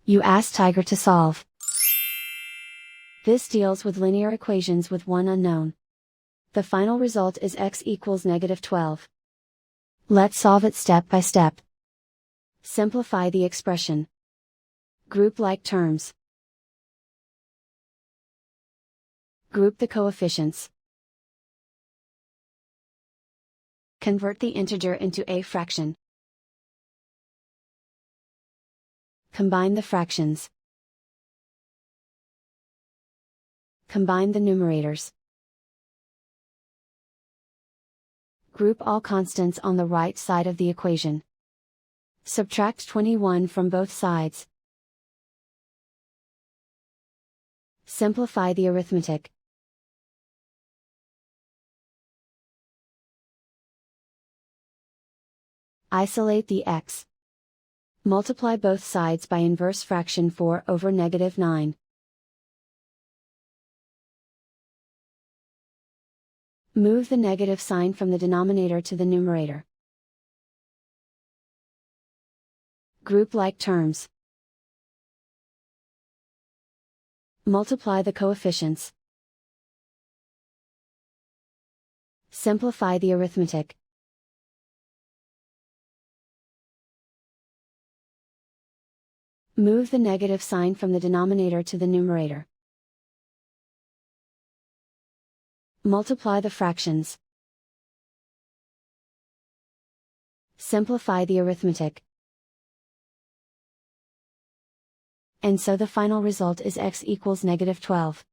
You ask Tiger to solve. This deals with linear equations with one unknown. The final result is x equals -12. Let's solve it step by step. Simplify the expression. Group like terms. Group the coefficients. Convert the integer into a fraction. Combine the fractions. Combine the numerators. Group all constants on the right side of the equation. Subtract 21 from both sides. Simplify the arithmetic. Isolate the x. Multiply both sides by inverse fraction 4 over -9. Move the negative sign from the denominator to the numerator. Group like terms. Multiply the coefficients. Simplify the arithmetic. Move the negative sign from the denominator to the numerator. Multiply the fractions. Simplify the arithmetic. And so the final result is x equals -12.